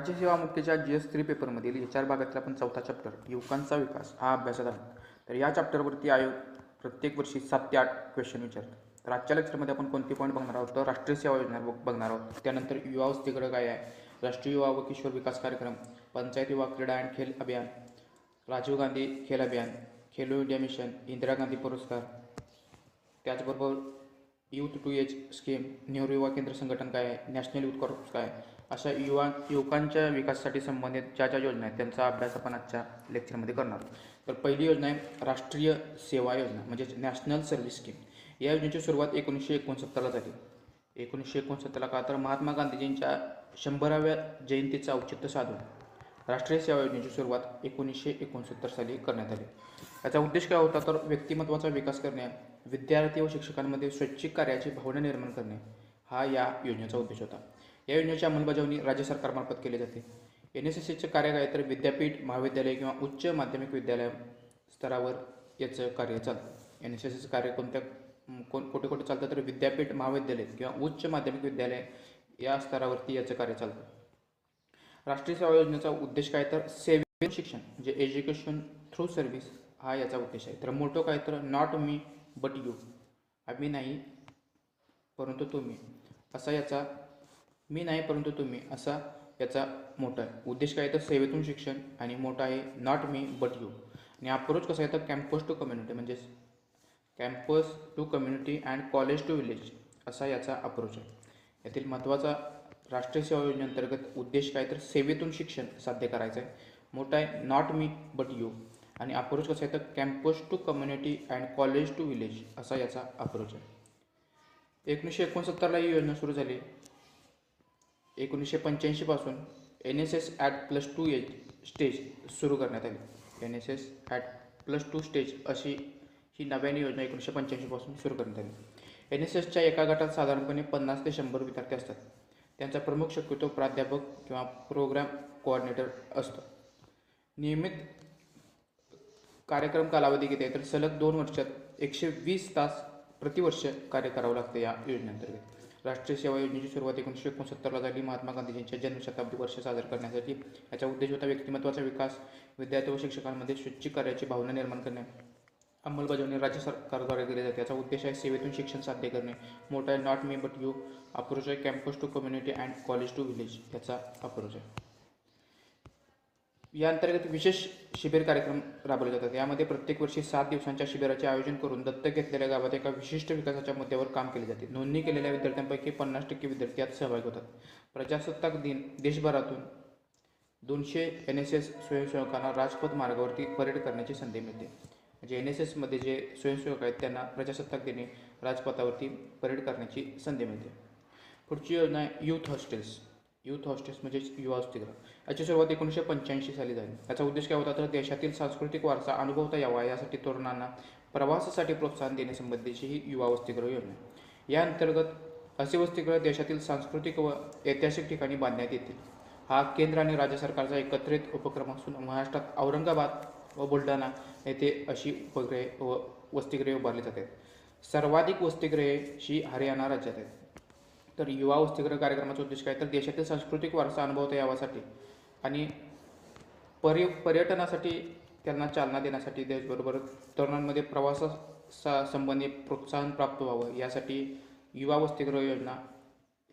राज्यसेवा मुख्यच्या GS3 पेपरमधील HR भागातील आपण चौथा चॅप्टर युवकांचा विकास हा अभ्यासात आहोत. तर या चॅप्टरवरती आयोग प्रत्येक वर्षी 7 ते 8 क्वेश्चन विचारतात. तर आजच्या लेक्चरमध्ये आपण कोणते पॉईंट बघणार आहोत, तर राष्ट्रीय सेवा योजना बघणार आहोत. त्यानंतर युवा वसतिगृह काय आहे, राष्ट्रीय युवा व किशोर विकास कार्यक्रम, पंचायत युवा क्रीडा आणि खेल अभियान, राजीव गांधी खेल अभियान, खेलो इंडिया मिशन, इंदिरा गांधी पुरस्कार, त्याचबरोबर youth to age scheme, Nehru Yuva Kendra संघटन काय आहे, नॅशनल यूथ कॉर्प्स काय आहे, अशा युवकांच्या विकासासाठी संबंधित ज्या ज्या योजना आहेत त्यांचा अभ्यास आपण आजच्या लेक्चरमध्ये करणार आहोत. तर पहिली योजना आहे राष्ट्रीय सेवा योजना म्हणजेच नॅशनल सर्व्हिस स्कीम. या योजनेची सुरुवात 1969ला झाली. 1969ला का, तर महात्मा गांधीजींच्या 100व्या जयंतीचं औचित्य साधून राष्ट्रीय सेवा योजनेची सुरुवात 1969 साली करण्यात आली. याचा उद्देश काय होता, तर व्यक्तिमत्वाचा विकास करणे, विद्यार्थी व शिक्षकांमध्ये स्वैच्छिक कार्याची भावना निर्माण करणे हा या योजनेचा उद्देश होता. या योजनेची अंमलबजावणी राज्य सरकारमार्फत केली जाते. NSSचे कार्य काय, तर विद्यापीठ, महाविद्यालय किंवा उच्च माध्यमिक विद्यालय स्तरावर याचं कार्य चालतं. NSSचं कार्य कुठे कुठे चालतं, तर विद्यापीठ, महाविद्यालय किंवा उच्च माध्यमिक विद्यालय या स्तरावरती याचं कार्य चालतं. राष्ट्रीय सेवा योजनेचा उद्देश काय, तर सेवेतून शिक्षण म्हणजे एज्युकेशन थ्रू सर्व्हिस हा याचा उद्देश आहे. तर मोठो काय, तर नॉट मी बट यू, आम्ही नाही परंतु तुम्ही, असा याचा मी नाही परंतु तुम्ही असा याचा मोठा आहे. उद्देश काय, तर सेवेतून शिक्षण आणि मोठा आहे नॉट मी बट यू. आणि अप्रोच कसा आहे, तर कॅम्पस टू कम्युनिटी म्हणजेच campus to community and college to village असा याचा अप्रोच आहे. यातील महत्त्वाचा राष्ट्रीय सेवा योजनेअंतर्गत उद्देश काय, तर सेवेतून शिक्षण साध्य करायचं आहे. मोठा आहे नॉट मी बट यू आणि अप्रोच कसा आहे, तर campus to community and college to village असा याचा अप्रोच आहे. 1969ला ही योजना सुरू झाली. 1985 पासून NSS @+2 एज स्टेज सुरू करण्यात आली. NSS @+2 स्टेज अशी ही नव्याने योजना 1985 पासून सुरू करण्यात आली. NSSच्या एका गटात साधारणपणे 50 ते 100 विद्यार्थी असतात. त्यांचा प्रमुख शक्यतो प्राध्यापक किंवा प्रोग्राम कोऑर्डिनेटर असतो. नियमित कार्यक्रम कालावधी किती आहे, तर सलग 2 वर्षात 120 तास प्रतिवर्ष कार्य करावं लागतं. या योजनेअंतर्गत राष्ट्रीय सेवा योजनेची सुरुवात 1969ला झाली. महात्मा गांधीजींच्या जन्मशताब्दी वर्ष साजरा करण्यासाठी. याचा उद्देश होता व्यक्तिमत्वाचा विकास, विद्यार्थी व शिक्षकांमध्ये स्वैच्छिक कार्याची भावना निर्माण करणे. अंमलबजावणी राज्य सरकारद्वारे केली जाते. याचा उद्देश आहे सेवेतून शिक्षण साध्य करणे. मोठा आहे not me but you. Approach आहे campus to community and college to village याचा अप्रोच आहे. या अंतर्गत विशेष शिबिर कार्यक्रम राबवले जातात. यामध्ये प्रत्येक वर्षी 7 दिवसांच्या शिबिराचे आयोजन करून दत्तक घेतलेल्या गावात एका विशिष्ट विकासाच्या मुद्द्यावर काम केले जाते. नोंदणी केलेल्या विद्यार्थ्यांपैकी 50% विद्यार्थी यात सहभागी होतात. प्रजासत्ताक दिन देशभरातून 200 NSS स्वयंसेवकांना राजपथ मार्गावरती परेड करण्याची संधी मिळते. म्हणजे NSSमध्ये जे स्वयंसेवक आहेत त्यांना प्रजासत्ताक दिनी राजपथावरती परेड करण्याची संधी मिळते. पुढची योजना आहे यूथ हॉस्टेल्स. यूथ हॉस्टेल्स म्हणजे युवा वसतिगृह. याची सुरुवात 1985 साली झाली. याचा उद्देश काय होता, तर देशातील सांस्कृतिक वारसा अनुभवता यावा यासाठी तरुणांना प्रवासासाठी प्रोत्साहन देण्यासंबंधीची ही युवा वसतिगृह योजना आहे. या अंतर्गत असे वसतिगृह देशातील सांस्कृतिक व ऐतिहासिक ठिकाणी बांधण्यात येतील. हा केंद्र आणि राज्य सरकारचा एकत्रित उपक्रम असून महाराष्ट्रात औरंगाबाद व बुलढाणा येथे अशी उपगृहे व वसतिगृहे उभारली जातात. सर्वाधिक वसतिगृहे ही हरियाणा राज्यात आहेत. तर युवा वसतिगृह कार्यक्रमाचा उद्देश काय, तर देशातील सांस्कृतिक वारसा अनुभवता यावासाठी आणि पर्यटनासाठी त्यांना चालना देण्यासाठी, त्याचबरोबर तरुणांमध्ये प्रवासासंबंधी प्रोत्साहन प्राप्त व्हावं यासाठी युवा वसतिगृह योजना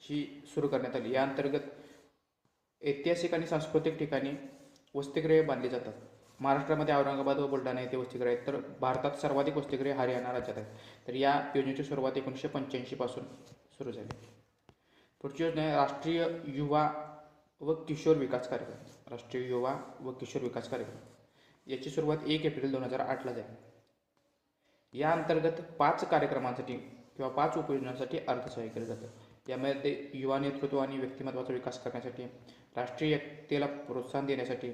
ही सुरू करण्यात आली. या अंतर्गत ऐतिहासिक आणि सांस्कृतिक ठिकाणी वसतिगृहे बांधली जातात. महाराष्ट्रामध्ये औरंगाबाद व बुलढाणा येथे वसतिगृह आहेत. तर भारतात सर्वाधिक वसतिगृहे हरियाणा राज्यात आहेत. तर या योजनेची सुरुवात 1985 पासून सुरू झाली. पुढची योजना आहे राष्ट्रीय युवा व किशोर विकास कार्यक्रम. राष्ट्रीय युवा व किशोर विकास कार्यक्रम याची सुरुवात 1 एप्रिल 2008ला झाली. या अंतर्गत 5 कार्यक्रमांसाठी किंवा 5 उपयोजनांसाठी अर्थसहाय्य केलं जातं. यामध्ये युवा नेतृत्व आणि व्यक्तिमत्वाचा विकास करण्यासाठी, राष्ट्रीय एकतेला प्रोत्साहन देण्यासाठी,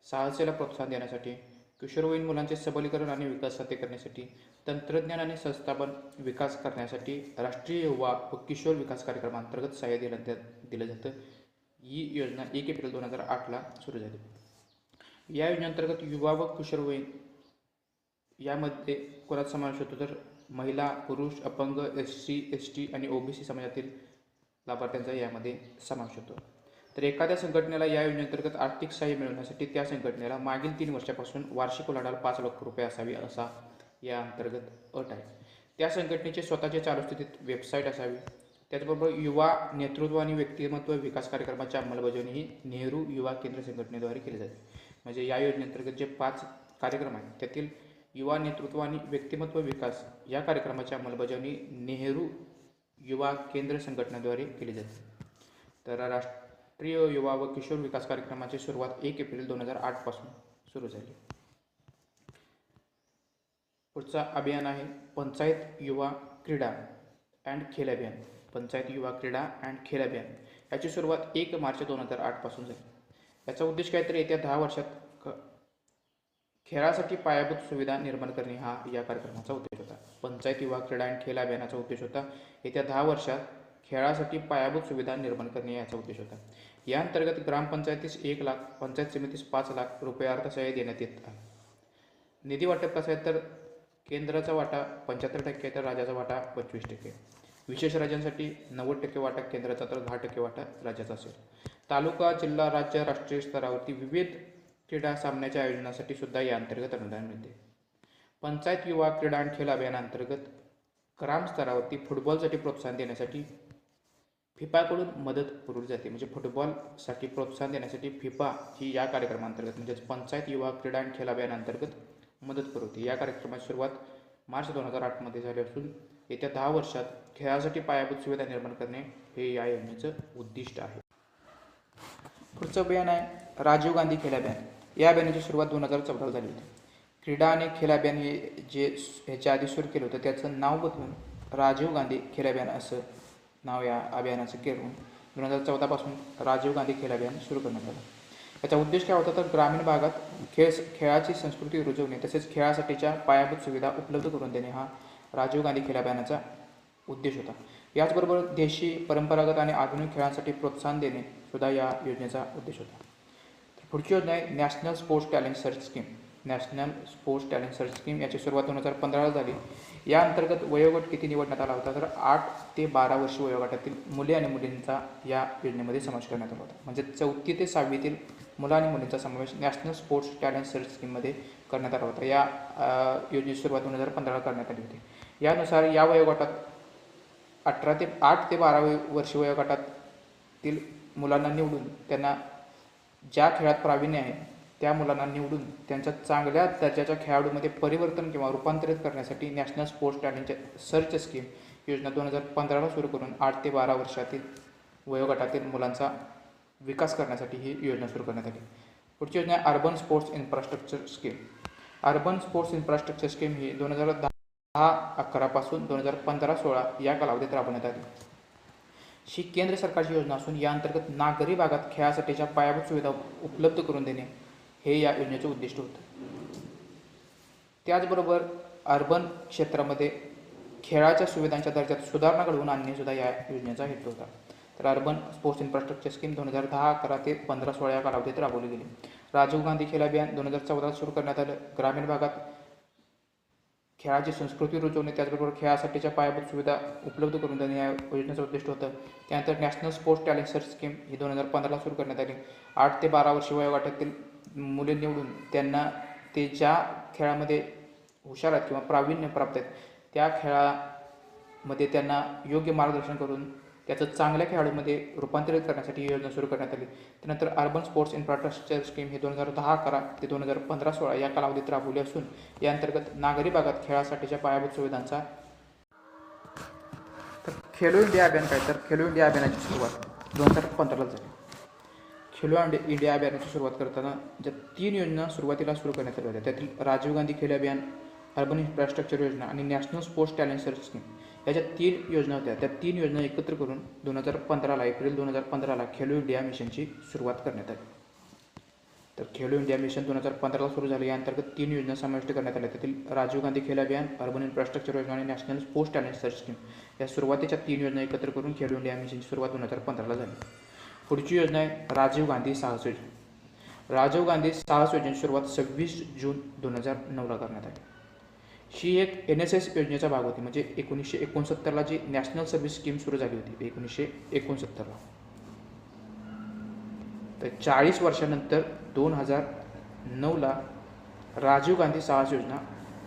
साहसेला प्रोत्साहन देण्यासाठी, किशोरवयीन मुलांचे सबलीकरण आणि विकास साध्य करण्यासाठी, तंत्रज्ञान आणि संस्थापन विकास करण्यासाठी राष्ट्रीय युवा व किशोर विकास कार्यक्रमांतर्गत सहाय्य दिलं जातं. ही योजना 1 एप्रिल 2008ला सुरू झाली. या योजनेअंतर्गत युवा व किशोरवयीन यामध्ये कोणाचा समावेश होतो, तर महिला, पुरुष, अपंग, SC, ST आणि OBC समाजातील लाभार्थ्यांचा यामध्ये समावेश होतो. तर एखाद्या संघटनेला या योजनेअंतर्गत आर्थिक सहाय्य मिळवण्यासाठी त्या संघटनेला मागील 3 वर्षापासून वार्षिक उलाढाल 5 लाख रुपये असावी असा या अंतर्गत अट आहे. त्या संघटनेचे स्वतःचे चालू स्थितीत वेबसाईट असावी. त्याचबरोबर युवा नेतृत्व आणि व्यक्तिमत्व विकास कार्यक्रमाची अंमलबजावणी ही नेहरू युवा केंद्र संघटनेद्वारे केली जाते. म्हणजे या योजनेअंतर्गत जे 5 कार्यक्रम आहेत त्यातील युवा नेतृत्व आणि व्यक्तिमत्व विकास या कार्यक्रमाची अंमलबजावणी नेहरू युवा केंद्र संघटनेद्वारे केली जाते. तर राष्ट्रीय युवा व किशोर विकास कार्यक्रमाची सुरुवात 1 एप्रिल 2008 पासून सुरू झाली. पुढचा अभियान आहे पंचायत युवा क्रीडा अँड खेल अभियान. पंचायत युवा क्रीडा अँड खेल अभियान याची सुरुवात 1 मार्च 2008 पासून झाली. याचा उद्देश काय तर येत्या 10 वर्षात खेळासाठी पायाभूत सुविधा निर्माण करणे हा या कार्यक्रमाचा उद्देश होता. पंचायत युवा क्रीडा अँड खेल अभियानाचा उद्देश होता येत्या 10 वर्षात खेळासाठी पायाभूत सुविधा निर्माण करणे याचा उद्देश होता. या अंतर्गत ग्रामपंचायतीस 1 लाख, पंचायत समितीस 5 लाख रुपये अर्थसहाय्य देण्यात येत आहे. निधी वाटप कसं आहे तर केंद्राचा वाटा 75% तर राज्याचा वाटा 25%. विशेष राज्यांसाठी 90% वाटा केंद्राचा तर 10% वाटा राज्याचा असेल. तालुका, जिल्हा, राज्य, राष्ट्रीय स्तरावरती विविध क्रीडा सामन्याच्या आयोजनासाठी सुद्धा या अंतर्गत अनुदान मिळते. पंचायत युवा क्रीडा आणि खेल अभियानाअंतर्गत ग्रामस्तरावरती फुटबॉलसाठी प्रोत्साहन देण्यासाठी फिफाकडून मदत पुरवली जाते. म्हणजे फुटबॉलसाठी प्रोत्साहन देण्यासाठी फिफा ही या कार्यक्रमाअंतर्गत म्हणजेच पंचायत युवा क्रीडा आणि खेल अभियानाअंतर्गत मदत पुरवते. या कार्यक्रमाची सुरुवात मार्च 2008 मध्ये झाली असून येत्या 10 वर्षात खेळासाठी पायाभूत सुविधा निर्माण करणे हे या योजनेचं उद्दिष्ट आहे. पुढचं अभियान आहे राजीव गांधी खेल अभियान. या अभियानाची सुरुवात 2014 झाली होती. क्रीडा आणि खेल अभियान हे जे ह्याच्या आधी सुरू केलं होतं त्याचं नाव बदलून राजीव गांधी खेल अभियान असं नाव या अभियानाचं करून 2014 पासून राजीव गांधी खेल अभियान सुरू करण्यात आलं. याचा उद्देश काय होता तर ग्रामीण भागात खेळाची संस्कृती रुजवणे तसेच खेळासाठीच्या पायाभूत सुविधा उपलब्ध करून देणे हा राजीव गांधी खेल अभियानाचा उद्देश होता. याचबरोबर देशी, परंपरागत आणि आधुनिक खेळांसाठी प्रोत्साहन देणे सुद्धा या योजनेचा उद्देश होता. पुढची योजना आहे national sports talent search scheme. National sports talent search scheme याची सुरुवात 2015 झाली. या अंतर्गत वयोगट किती निवडण्यात आला होता तर 8 ते 12 वर्ष वयोगटातील मुले आणि मुलींचा या योजनेमध्ये समावेश करण्यात आला होता. म्हणजे 4थी ते 6वीतील मुलं आणि मुलींचा समावेश नॅशनल स्पोर्ट्स टॅलेंट सर्च स्कीममध्ये करण्यात आला होता. या योजनेची सुरुवात 2015 करण्यात आली होती. यानुसार या वयोगटात 8 ते 12 वर्ष वयोगटातील मुलांना निवडून त्यांना ज्या खेळात प्रावीण्य आहे त्या मुलांना निवडून त्यांच्या चांगल्या दर्जाच्या खेळाडूमध्ये परिवर्तन किंवा रूपांतरित करण्यासाठी national sports talent search scheme योजना 2015 सुरू करून 8 ते 12 वर्षातील वयोगटातील मुलांचा विकास करण्यासाठी ही योजना सुरू करण्यात आली. पुढची योजना आहे urban sports infrastructure scheme. Urban sports infrastructure scheme ही 2010-11 पासून 2015-16 या कालावधीत राबवण्यात आली. ही केंद्र सरकारची योजना असून या अंतर्गत नागरी भागात खेळासाठीच्या पायाभूत सुविधा उपलब्ध करून देणे हे या योजनेचे उद्दिष्ट होतं. त्याचबरोबर अर्बन क्षेत्रामध्ये खेळाच्या सुविधांच्या दर्जात सुधारणा घडवून आणणे सुद्धा या योजनेचा हेतू होता. तर अर्बन स्पोर्ट्स इन्फ्रास्ट्रक्चर स्कीम 2010-11 ते 15-16 या कालावधीत राबवली गेली. राजीव गांधी खेल अभियान 2014 सुरू करण्यात आलं. ग्रामीण भागात खेळाची संस्कृती रुजवणे त्याचबरोबर खेळासाठीच्या पायाभूत सुविधा उपलब्ध करून देणे या योजनेचं उद्दिष्ट होतं. त्यानंतर national sports talent search scheme ही 2015 सुरू करण्यात आली. 8 ते 12 वर्ष वयोगटातील मुले निवडून त्यांना ते ज्या खेळामध्ये हुशार आहेत किंवा प्रावीण्य प्राप्त आहेत त्या खेळामध्ये त्यांना योग्य मार्गदर्शन करून त्याचं चांगल्या खेळाडूमध्ये रूपांतरित करण्यासाठी ही योजना सुरू करण्यात आली. त्यानंतर अर्बन स्पोर्ट्स इन्फ्रास्ट्रक्चर स्कीम ही 2010-11 ते 2015-16 या कालावधीत राबवली असून या अंतर्गत नागरी भागात खेळासाठीच्या पायाभूत सुविधांचा. तर खेलो इंडिया अभियान काय तर खेलो इंडिया अभियानाची सुरुवात 2015 झाली. खेलो इंडिया अभियानाची सुरुवात करताना ज्या 3 योजना सुरुवातीला सुरू करण्यात आल्या होत्या त्यातील राजीव गांधी खेल अभियान, अर्बन इन्फ्रास्ट्रक्चर योजना आणि national sports talent search scheme या ज्या 3 योजना होत्या त्या 3 योजना एकत्र करून 2015 एप्रिल 2015 खेलो इंडिया मिशनची सुरुवात करण्यात आली. तर खेलो इंडिया मिशन 2015 सुरू झाले. या अंतर्गत 3 योजना समाविष्ट करण्यात आल्या. त्यातील राजीव गांधी खेल अभियान, अर्बन इन्फ्रास्ट्रक्चर योजना आणि national sports talent search scheme या सुरुवातीच्या 3 योजना एकत्र करून खेलो इंडिया मिशनची सुरुवात 2015 झाली. पुढची योजना आहे राजीव गांधी साहस योजना. राजीव गांधी साहस योजनेची सुरुवात 26 जून 2009 करण्यात आली. ही एक NSS योजनेचा भाग होती. म्हणजे 1969 जी नॅशनल सर्व्हिस स्कीम सुरू झाली होती 1969. तर 40 वर्षानंतर 2009ला राजीव गांधी साहस योजना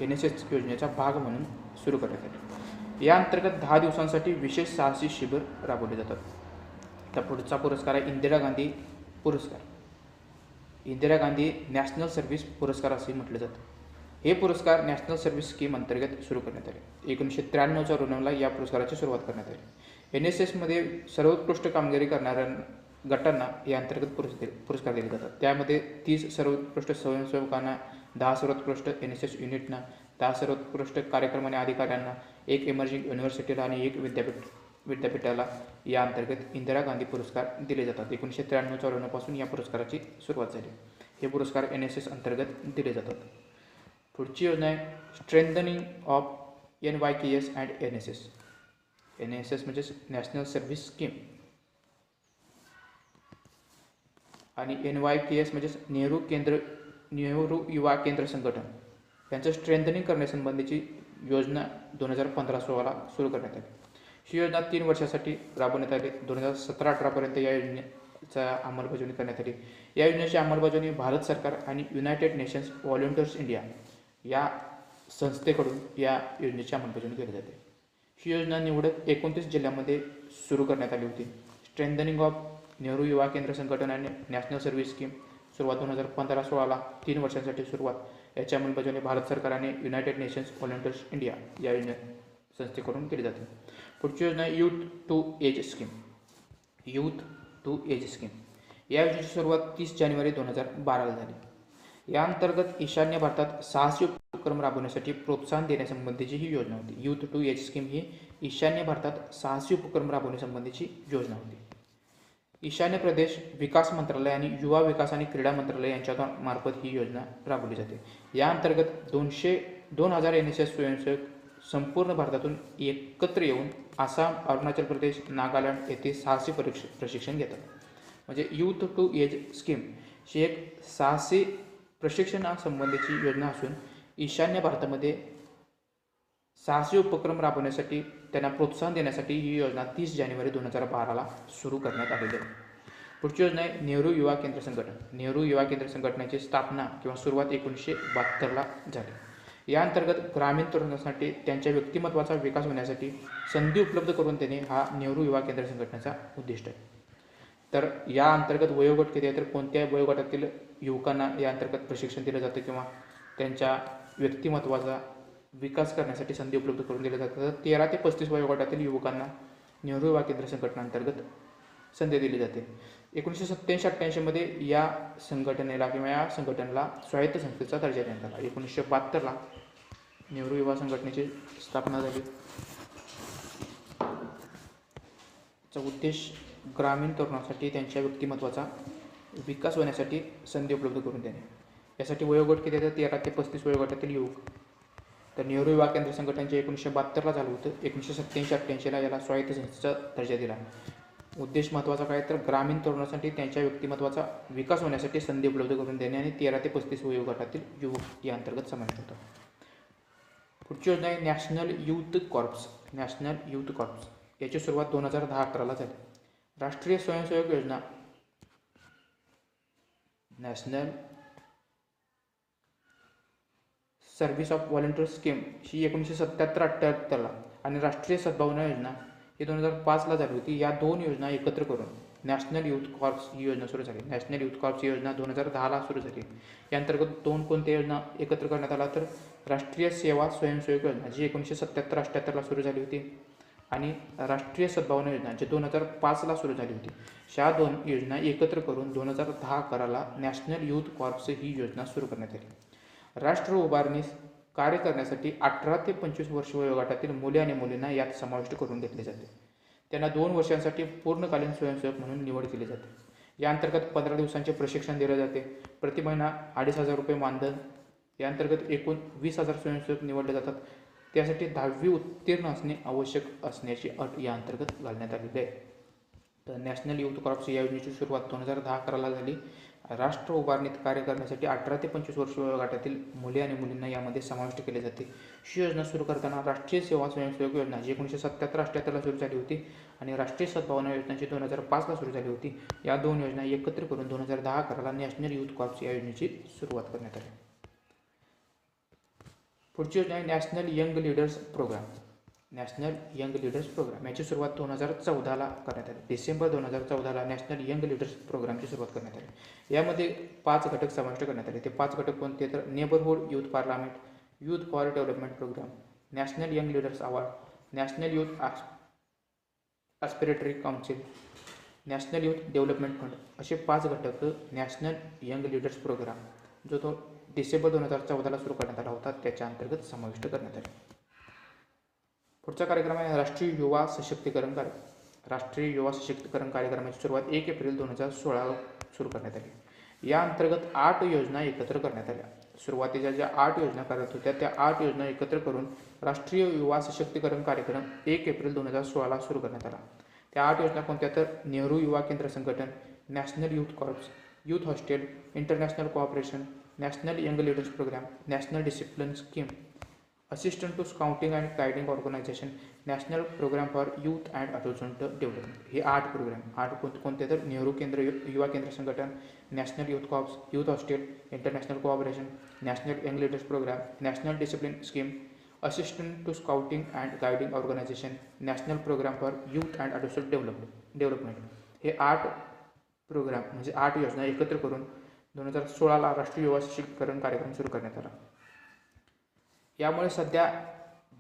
NSS योजनेचा भाग म्हणून सुरू करण्यात आली. या अंतर्गत 10 दिवसांसाठी विशेष साहसी शिबिर राबवले जातात. तर पुढचा पुरस्कार आहे इंदिरा गांधी पुरस्कार. इंदिरा गांधी नॅशनल सर्व्हिस पुरस्कार असे म्हटले जातं. हे पुरस्कार नॅशनल सर्व्हिस स्कीम अंतर्गत सुरू करण्यात आले. 1993च्या रोनवला या पुरस्काराची सुरुवात करण्यात आली. NSSमध्ये सर्वोत्कृष्ट कामगिरी करणाऱ्या गटांना या अंतर्गत पुरस्कार दिले जातात. त्यामध्ये 30 सर्वोत्कृष्ट स्वयंसेवकांना, 10 सर्वोत्कृष्ट NSS युनिटना, 10 सर्वोत्कृष्ट कार्यक्रम आणि अधिकाऱ्यांना, 1 इमर्जिंग युनिव्हर्सिटीला आणि 1 विद्यापीठाला या अंतर्गत इंदिरा गांधी पुरस्कार दिले जातात. 1993च्या रोनपासून या पुरस्काराची सुरुवात झाली. हे पुरस्कार NSS अंतर्गत दिले जातात. पुढची योजना आहे strengthening of NYKS and NSS. NSS म्हणजे नॅशनल सर्व्हिस स्कीम आणि NYKS म्हणजे नेहरू युवा केंद्र संघटन यांचं स्ट्रेंथनिंग करण्यासंबंधीची योजना 2015-16ला सुरू करण्यात आली. ही योजना 3 वर्षासाठी राबवण्यात आली. 2017-18पर्यंत या योजनेचा अंमलबजावणी करण्यात आली. या योजनेची अंमलबजावणी भारत सरकार आणि युनायटेड नेशन्स व्हॉलंटियर्स इंडिया या संस्थेकडून या योजनेची अंमलबजावणी केली जाते. ही योजना निवडक 29 जिल्ह्यांमध्ये सुरू करण्यात आली होती. स्ट्रेंथनिंग ऑफ नेहरू युवा केंद्र संघटन आणि नॅशनल सर्व्हिस स्कीम सुरुवात 2015-16ला 3 वर्षांसाठी सुरुवात. याची अंमलबजावणी भारत सरकार आणि युनायटेड नेशन्स व्हॉलंटियर्स इंडिया या संस्थेकडून केली जाते. पुढची योजना youth to age scheme. Youth to age scheme या योजनेची सुरुवात 30 जानेवारी 2012ला झाली. या अंतर्गत ईशान्य भारतात साहसी उपक्रम राबवण्यासाठी प्रोत्साहन देण्यासंबंधीची ही योजना होती. यूथ टू एज स्कीम ही ईशान्य भारतात साहसी उपक्रम राबवण्यासंबंधीची योजना होती. ईशान्य प्रदेश विकास मंत्रालय आणि युवा विकास आणि क्रीडा मंत्रालय यांच्या मार्फत ही योजना राबवली जाते. या अंतर्गत 2000 NSS स्वयंसेवक संपूर्ण भारतातून एकत्र येऊन आसाम, अरुणाचल प्रदेश, नागालँड येथे साहसी प्रशिक्षण घेतात. म्हणजे यूथ टू एज स्कीम ही एक साहसी प्रशिक्षणासंबंधीची योजना असून ईशान्य भारतामध्ये साहसी उपक्रम राबवण्यासाठी त्यांना प्रोत्साहन देण्यासाठी ही योजना 30 जानेवारी 2012ला सुरू करण्यात आलेली आहे. पुढची योजना आहे नेहरू युवा केंद्र संघटन. नेहरू युवा केंद्र संघटनेची स्थापना किंवा सुरुवात 1972ला झाली. या अंतर्गत ग्रामीण तरुणांसाठी त्यांच्या व्यक्तिमत्वाचा विकास होण्यासाठी संधी उपलब्ध करून देणे हा नेहरू युवा केंद्र संघटनेचा उद्दिष्ट आहे. तर या अंतर्गत वयोगट किती आहे तर कोणत्याही वयोगटातील युवकांना या अंतर्गत प्रशिक्षण दिलं जातं किंवा त्यांच्या व्यक्तिमत्वाचा विकास करण्यासाठी संधी उपलब्ध करून दिल्या जातात. तर 13 ते 35 वयोगटातील युवकांना नेहरू युवा केंद्र संघटनेअंतर्गत संधी दिली जाते. 1987-88मध्ये या संघटनेला किंवा या संघटनेला स्वायत्त संस्थेचा दर्जा देण्यात आला. 1972ला नेहरू युवा संघटनेची स्थापना झाली. चा उद्देश ग्रामीण तरुणांसाठी त्यांच्या व्यक्तिमत्वाचा विकास होण्यासाठी संधी उपलब्ध करून देणे. यासाठी वयोगट किती आहे तर 13 ते 35 वयोगटातील युवक. तर नेहरू युवा केंद्र संघटनेचे 1972ला झालं होतं. 1987-88ला याला स्वायत्त संस्थेचा दर्जा दिला. उद्देश महत्त्वाचा काय तर ग्रामीण तरुणांसाठी त्यांच्या व्यक्तिमत्वाचा विकास होण्यासाठी संधी उपलब्ध करून देणे आणि 13 ते 35 वयोगटातील युवक या अंतर्गत समाविष्ट होतात. पुढची योजना आहे national youth corps. National youth corps याची सुरुवात 2010-11ला झाली. राष्ट्रीय स्वयंसेवक योजना national service of volunteer scheme ही 1977-78ला आणि राष्ट्रीय सद्भावना योजना ही 2005ला झाली होती. या दोन योजना एकत्र करून नॅशनल यूथ कॉर्प्स ही योजना सुरू झाली. नॅशनल यूथ कॉर्प्स ही योजना 2010ला सुरू झाली. या अंतर्गत कोणत्या योजना एकत्र करण्यात आला तर राष्ट्रीय सेवा स्वयंसेवक योजना जी 1977-78ला सुरू झाली होती आणि राष्ट्रीय सद्भावना योजना जी 2005ला सुरू झाली होती. ह्या दोन योजना एकत्र करून 2010-11ला नॅशनल यूथ कॉर्प्स ही योजना सुरू करण्यात आली. राष्ट्र उभारणीस कार्य करण्यासाठी 18 ते 25 वर्ष वयोगटातील मुले आणि मुलींना यात समाविष्ट करून घेतले जाते. त्यांना 2 वर्षांसाठी पूर्णकालीन स्वयंसेवक म्हणून निवड केली जाते. या अंतर्गत 15 दिवसांचे प्रशिक्षण दिले जाते. प्रति महिना 2,500 रुपये मानधन. या अंतर्गत एकूण 20,000 स्वयंसेवक निवडले जातात. त्यासाठी 10वी उत्तीर्ण असणे आवश्यक असण्याची अट या अंतर्गत घालण्यात आलेली आहे. तर नॅशनल यूथ कॉर्प्स या योजनेची सुरुवात 2010-11ला झाली राष्ट्र उभारणीत कार्य करण्यासाठी 18 ते 25 वर्ष वयोगटातील मुले आणि मुलींना यामध्ये समाविष्ट केले जाते. ही योजना सुरू करताना राष्ट्रीय सेवा स्वयंसेवक योजना जी 1977-78ला सुरू झाली होती आणि राष्ट्रीय सद्भावना योजना जी 2005ला सुरू झाली होती, या दोन योजना एकत्र करून 2010-11ला नॅशनल यूथ कॉर्प्स या योजनेची सुरुवात करण्यात आली. पुढची योजना आहे national young leaders programme. National young leaders programme याची सुरुवात 2014ला करण्यात आली. डिसेंबर 2014ला नॅशनल यंग लीडर्स प्रोग्रामची सुरुवात करण्यात आली. यामध्ये 5 घटक समाविष्ट करण्यात आले. ते 5 घटक कोणते तर neighbourhood youth parliament, youth for development programme, national young leaders award, national youth aspiratory council, national youth development fund असे 5 घटक नॅशनल यंग लीडर्स प्रोग्राम जो तो डिसेंबर 2014ला सुरू करण्यात आला होता त्याच्या अंतर्गत समाविष्ट करण्यात आले. पुढचा कार्यक्रम आहे राष्ट्रीय युवा सशक्तीकरण कार्यक्रम. राष्ट्रीय युवा सशक्तीकरण कार्यक्रमाची सुरुवात 1 एप्रिल 2016 सुरू करण्यात आली. या अंतर्गत 8 योजना एकत्र करण्यात आल्या. सुरुवातीच्या ज्या 8 योजना करत होत्या त्या 8 योजना एकत्र करून राष्ट्रीय युवा सशक्तीकरण कार्यक्रम 1 एप्रिल 2016 सुरू करण्यात आला. त्या 8 योजना कोणत्या तर Nehru Yuva Kendra Sangathan, national youth corps, youth hostel, international cooperation, national young leaders programme, national discipline scheme, assistant to scouting and guiding organisation, national programme for youth and adolescent development. हे 8 प्रोग्राम 8 कोणते तर Nehru Yuva Kendra Sangathan, national youth corps, youth hostel, international cooperation, national young leaders programme, national discipline scheme, assistant to scouting and guiding organisation, national programme for youth and adolescent development. हे 8 programme म्हणजे 8 योजना एकत्र करून 2016ला राष्ट्रीय युवा सशक्तीकरण कार्यक्रम सुरू करण्यात आला. यामुळे सध्या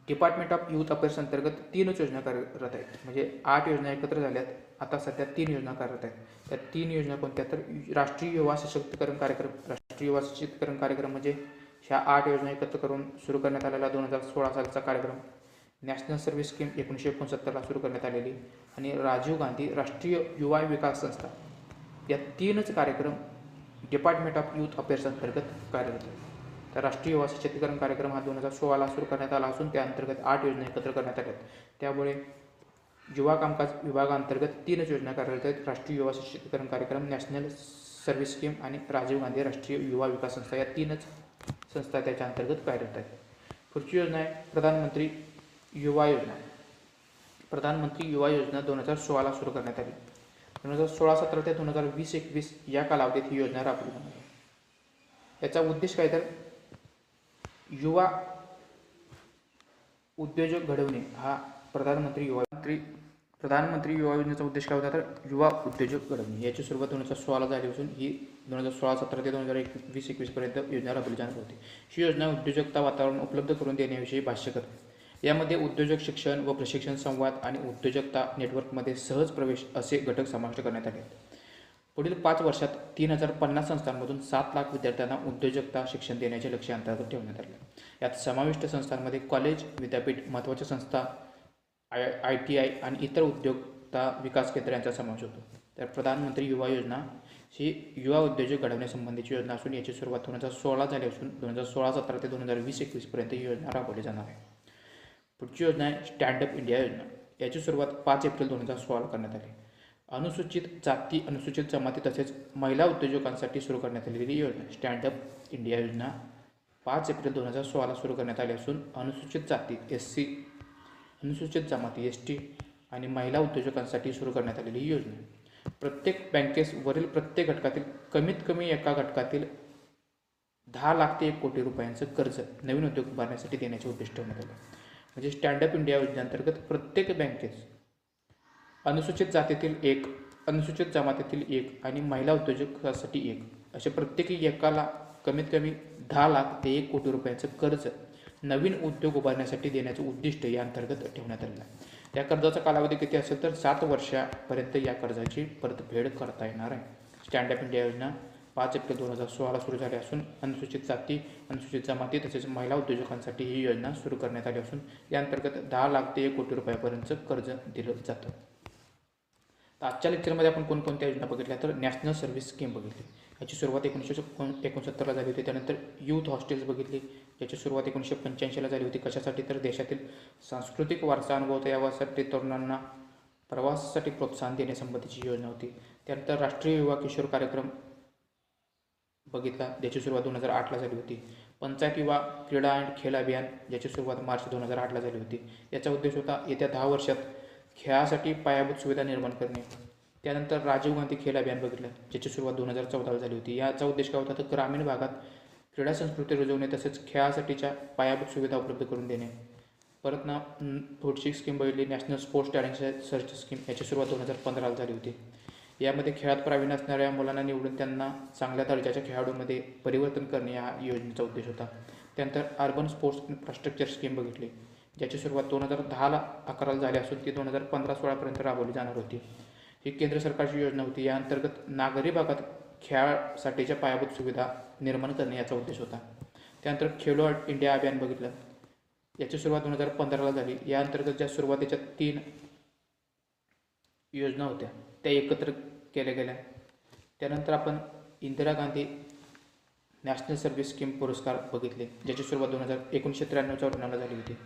डिपार्टमेंट ऑफ यूथ अफेअर्स अंतर्गत 3च योजना कार्यरत आहेत. म्हणजे 8 योजना एकत्र झाल्यात, आता सध्या 3 योजना कार्यरत आहेत. त्या 3 योजना कोणत्या तर राष्ट्रीय युवा सशक्तीकरण कार्यक्रम. राष्ट्रीय युवा सशक्तीकरण कार्यक्रम म्हणजे ह्या 8 योजना एकत्र करून सुरू करण्यात आलेला 2016 सालचा कार्यक्रम. नॅशनल सर्व्हिस स्कीम 1969ला सुरू करण्यात आलेली आणि राजीव गांधी राष्ट्रीय युवा विकास संस्था या 3च कार्यक्रम डिपार्टमेंट ऑफ यूथ अफेअर्स अंतर्गत कार्यरत आहे. तर राष्ट्रीय युवा सशक्तीकरण कार्यक्रम हा 2016ला सुरू करण्यात आला असून त्या अंतर्गत 8 योजना एकत्र करण्यात आल्या. त्यामुळे युवा कामकाज विभागाअंतर्गत 3च योजना कार्यरत आहेत. राष्ट्रीय युवा सशक्तीकरण कार्यक्रम, नॅशनल सर्व्हिस स्कीम आणि राजीव गांधी राष्ट्रीय युवा विकास संस्था या 3च संस्था त्याच्या अंतर्गत कार्यरत आहेत. पुढची योजना आहे प्रधानमंत्री युवा योजना. प्रधानमंत्री युवा योजना 2016ला सुरू करण्यात आली. 2016-17 ते 2020-21 या कालावधीत ही योजना राबवली जाणार आहे. याचा उद्देश काय तर युवा उद्योजक घडवणे हा प्रधानमंत्री युवा योजनेचा उद्देश काय होता तर युवा उद्योजक घडवणे. याची सुरुवात 2016ला झाली असून ही 2016-17 ते 2021 पर्यंत योजना राबवली जाणार होती. ही योजना उद्योजकता वातावरण उपलब्ध करून देण्याविषयी भाष्य करते. यामध्ये उद्योजक शिक्षण व प्रशिक्षण संवाद आणि उद्योजकता नेटवर्कमध्ये सहज प्रवेश असे घटक समाविष्ट करण्यात आले. पुढील 5 वर्षात 3050 संस्थांमधून 7 लाख विद्यार्थ्यांना उद्योजकता शिक्षण देण्याचे लक्ष्य अंतर्गत ठेवण्यात आले. यात समाविष्ट संस्थांमध्ये कॉलेज, विद्यापीठ, महत्त्वाच्या संस्था, ITI आणि इतर उद्योजकता विकास केंद्र यांचा समावेश होतो. तर प्रधानमंत्री युवा योजना ही युवा उद्योजक घडवण्यासंबंधीची योजना असून याची सुरुवात 2016 झाली असून 2016-17 ते 2020-21 पर्यंत ही योजना राबवली जाणार आहे. पुढची योजना आहे स्टँडअप इंडिया योजना. याची सुरुवात 5 एप्रिल 2016 करण्यात आली. अनुसूचित जाती, अनुसूचित जमाती तसेच महिला उद्योजकांसाठी सुरू करण्यात आलेली योजना स्टँडअप इंडिया योजना 5 एप्रिल 2016 सुरू करण्यात आली असून अनुसूचित जाती SC, अनुसूचित जमाती ST आणि महिला उद्योजकांसाठी सुरू करण्यात आलेली ही योजना. प्रत्येक बँकेस वरील प्रत्येक घटकातील कमीत कमी एका घटकातील 10 लाख ते 1 कोटी रुपयांचं कर्ज नवीन उद्योग उभारण्यासाठी देण्याचे उद्दिष्ट ठेवण्यात आले. म्हणजे स्टँडअप इंडिया योजनेअंतर्गत प्रत्येक बँकेस अनुसूचित जातीतील 1, अनुसूचित जमातीतील 1 आणि महिला उद्योजकासाठी 1 असे प्रत्येकी एकाला कमीत कमी 10 लाख ते 1 कोटी रुपयांचं कर्ज नवीन उद्योग उभारण्यासाठी देण्याचं उद्दिष्ट या अंतर्गत ठेवण्यात आलेलं आहे. या कर्जाचा कालावधी किती असेल तर 7 वर्षापर्यंत या कर्जाची परतफेड करता येणार आहे. स्टँडअप इंडिया योजना 5 एप्रिल 2016 सुरू झाली असून अनुसूचित जाती, अनुसूचित जमाती तसेच महिला उद्योजकांसाठी ही योजना सुरू करण्यात आली असून या अंतर्गत 10 लाख ते 1 कोटी रुपयापर्यंतचं कर्ज दिलं जातं. तर आजच्या लेक्चरमध्ये आपण कोणकोणत्या योजना बघितल्या तर नॅशनल सर्व्हिस स्कीम बघितली. याची सुरुवात 1969ला झाली होती. त्यानंतर यूथ हॉस्टेल्स बघितली. याची सुरुवात 1985ला झाली होती. कशासाठी तर देशातील सांस्कृतिक वारसा अनुभवता यासाठी तरुणांना प्रवासासाठी प्रोत्साहन देण्यासंबंधीची योजना होती. त्यानंतर राष्ट्रीय युवा किशोर कार्यक्रम बघितला, ज्याची सुरुवात 2008ला झाली होती. पंचायत युवा क्रीडा अँड खेळ अभियान, ज्याची सुरुवात मार्च 2008ला झाली होती. याचा उद्देश होता येत्या 10 वर्षात खेळासाठी पायाभूत सुविधा निर्माण करणे. त्यानंतर राजीव गांधी खेळ अभियान बघितलं, ज्याची सुरुवात 2014ला झाली होती. याचा उद्देश काय होता तर ग्रामीण भागात क्रीडा संस्कृती रुजवणे तसेच खेळासाठीच्या पायाभूत सुविधा उपलब्ध करून देणे. परत ना पुढची स्कीम बघितली national sports talent search scheme, याची सुरुवात 2015ला झाली होती. यामध्ये खेळात प्रावीण्य असणाऱ्या मुलांना निवडून त्यांना चांगल्या दर्जाच्या खेळाडूंमध्ये परिवर्तन करणे हा योजनेचा उद्देश होता. त्यानंतर अर्बन स्पोर्ट्स इन्फ्रास्ट्रक्चर स्कीम बघितली, ज्याची सुरुवात 2010-11ला झाली असून ती 2015-16पर्यंत राबवली जाणार होती. ही केंद्र सरकारची योजना होती. या अंतर्गत नागरी भागात खेळासाठीच्या पायाभूत सुविधा निर्माण करणे याचा उद्देश होता. त्यानंतर खेलो इंडिया अभियान बघितलं, याची सुरुवात 2015ला झाली. या अंतर्गत ज्या सुरुवातीच्या 3 योजना होत्या त्या एकत्र केल्या गेल्या. त्यानंतर आपण Indira Gandhi national service scheme पुरस्कार बघितले, ज्याची सुरुवात 1993-94ला झाली होती.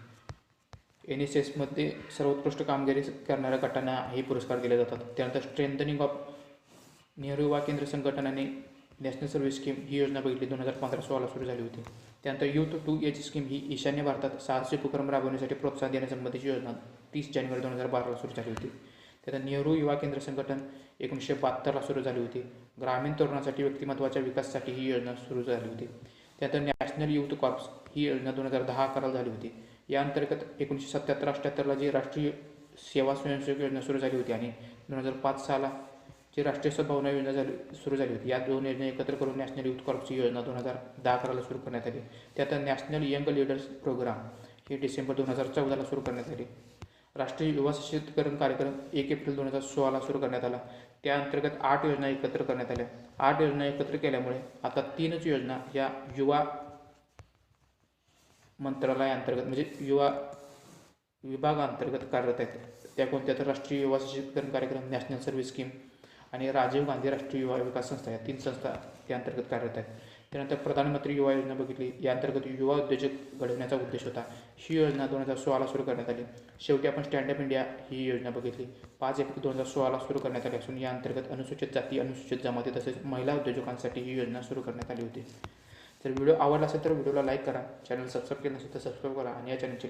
NSSमध्ये सर्वोत्कृष्ट कामगिरी करणाऱ्या गटांना हे पुरस्कार दिले जातात. त्यानंतर स्ट्रेंथनिंग ऑफ नेहरू युवा केंद्र संघटनाने नॅशनल सर्व्हिस स्कीम ही योजना बघितली, 2015-16ला सुरू झाली होती. त्यानंतर यूथ टू एज स्कीम ही ईशान्य भारतात साहसी उपक्रम राबवण्यासाठी प्रोत्साहन देण्यासंबंधीची योजना 30 जानेवारी 2012ला सुरू झाली होती. त्यानंतर नेहरू युवा केंद्र संघटन 1972ला सुरू झाली होती. ग्रामीण तरुणांसाठी व्यक्तिमत्वाच्या विकासासाठी ही योजना सुरू झाली होती. त्यानंतर नॅशनल यूथ कॉर्प्स ही योजना 2010-11ला झाली होती. या अंतर्गत 1977-78ला जी राष्ट्रीय सेवा स्वयंसेवक योजना सुरू झाली होती आणि 2005 साला जी राष्ट्रीय सद्भावना योजना सुरू झाली होती. या 2 योजना एकत्र करून नॅशनल यूथ कॉर्प्सची योजना 2010-11ला सुरू करण्यात आली. त्यानंतर नॅशनल यंग लीडर्स प्रोग्राम ही डिसेंबर 2014ला सुरू करण्यात आली. राष्ट्रीय युवा सशक्तीकरण कार्यक्रम 1 एप्रिल 2016ला सुरू करण्यात आला. त्या अंतर्गत 8 योजना एकत्र करण्यात आल्या. 8 योजना एकत्र केल्यामुळे आता 3च योजना या युवा मंत्रालयाअंतर्गत म्हणजे युवा विभागाअंतर्गत कार्यरत आहेत. त्या कोणत्या तर राष्ट्रीय युवा सशक्तीकरण कार्यक्रम, नॅशनल सर्व्हिस स्कीम आणि राजीव गांधी राष्ट्रीय युवा विकास संस्था, या 3 संस्था त्या अंतर्गत कार्यरत आहेत. त्यानंतर प्रधानमंत्री युवा योजना बघितली, या अंतर्गत युवा उद्योजक घडवण्याचा उद्देश होता. ही योजना 2016ला सुरू करण्यात आली. शेवटी आपण स्टँडअप इंडिया ही योजना बघितली, 5 एप्रिल 2016ला सुरू करण्यात आली असून या अंतर्गत अनुसूचित जाती, अनुसूचित जमाती तसेच महिला उद्योजकांसाठी ही योजना सुरू करण्यात आली होती. जर व्हिडिओ आवडला असेल तर व्हिडिओला लाईक करा, चॅनल सबस्क्राईब केलं नसेल तर सबस्क्राईब करा आणि या चॅनलचे